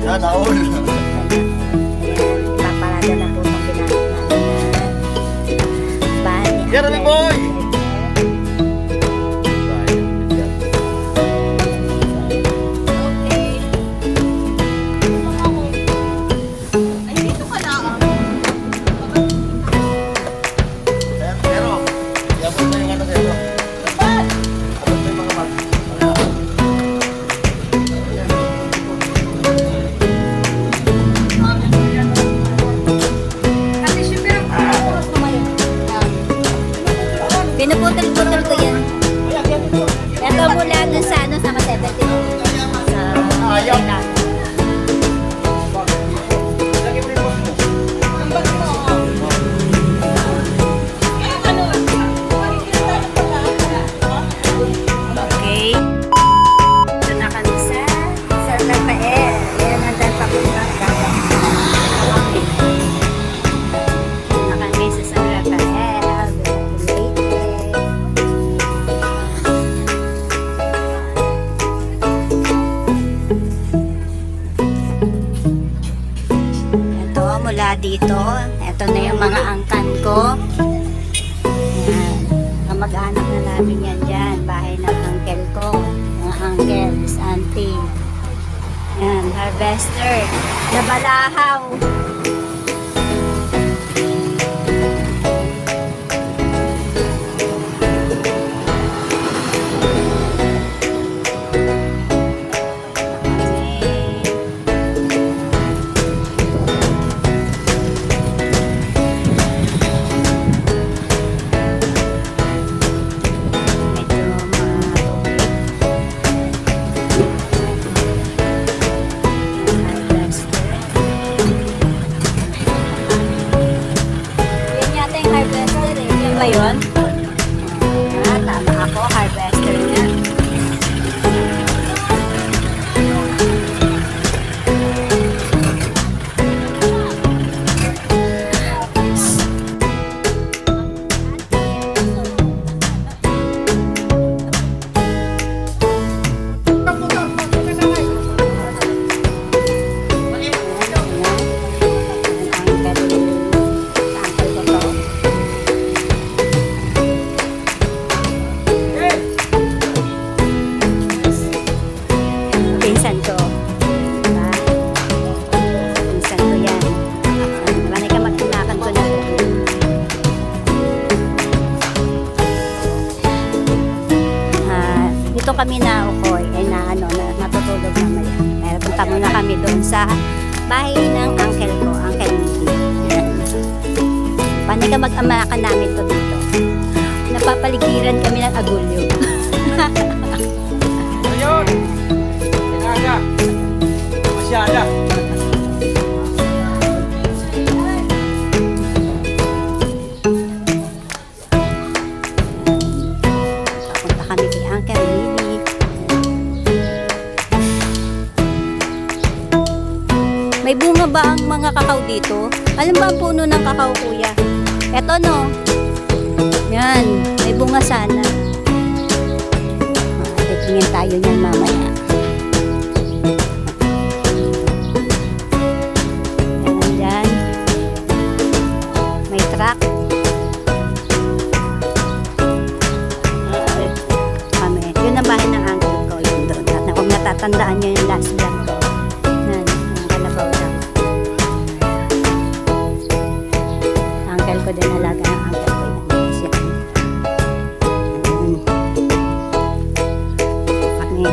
Sana all. Paparada na po itong ginamit natin na bahay ni Yan, Rami Boy! Pero, yabot na yung ano sa'yo. Abot na yung mga mag. Pinuputol-putol ko yan. Ito mula dun sa ano, sa Masebete. Sa Ayala. Okay. Ito na kami sa San Rafael. Ayan, nandun pa po na kami sa San Rafael. Leyte. Ito, mula dito. Ito na yung mga angkan ko. Ayan. Kamag-anak na namin yan dyan. Bahay ng uncle ko. Mga uncles, auntie. Ayan, harvester. Nabalahaw. Ba yun? Ah, tama ako, harvester niya. Pinsan ko. Diba? Pinsan ko yan. Marami ka magtinakan ko na. Dito kami na ukoy. Ay na ano, na matutulog mamaya. Meron punta muna kami doon sa bahay ng uncle ko. Uncle Mili. Paano ka mag-amakan namin to dito? Napapaligiran kami ng agulyo. Ayun! Kinaga! Masyada! Papunta kami kay Uncle Mili. May bunga ba ang mga kakao dito? Alam ba ang puno ng kakao, kuya? Eto no. Yan. May bunga sana. Titingin tayo niyan mamaya. Yan dyan. May truck. Kami. Yun ang bahay ng uncle ko. Yun doon. At kung natatandaan nyo yung last vlog ko. Yan. Yung kalabaw lang. Uncle ko din alaga ng uncle ko. Yan. Siya. Kami.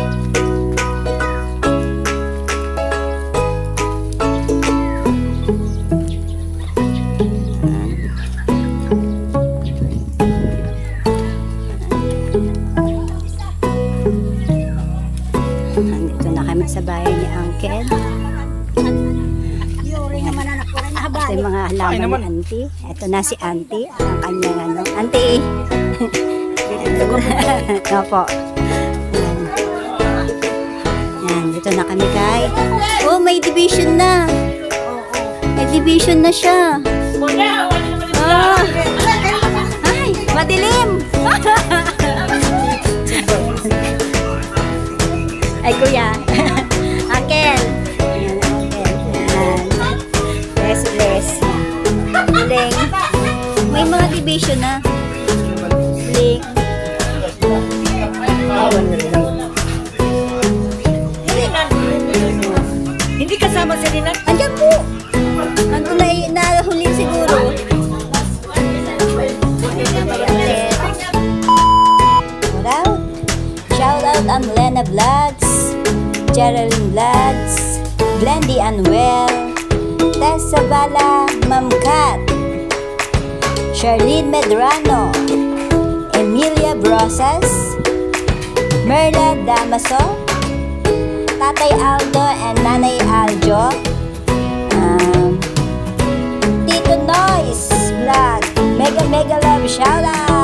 Nandito na kami sa bahay ni Uncle. Ito yung mga halaman ni Auntie. Ito na si Auntie. Ang kanyang ano. Auntie! Opo. Yan, dito na kami kay. Oh, may division na. May division na siya. Ah. Ay, madilim. Ay, kuya. Uncle. exhibition na. Link. Hindi kasama si Rinan. Andiyan po. Nandun na nahuli siguro. Shout out ang Lena Vlogs, Geraldine Vlogs, Blendy Anuel, Tessa Bala, Ma'am Kat, Charlene Medrano, Emilia Brosas, Merla Damaso, Tatay Aldo and Nanay Aljo, Tito Noise Vlog, mega love shout out.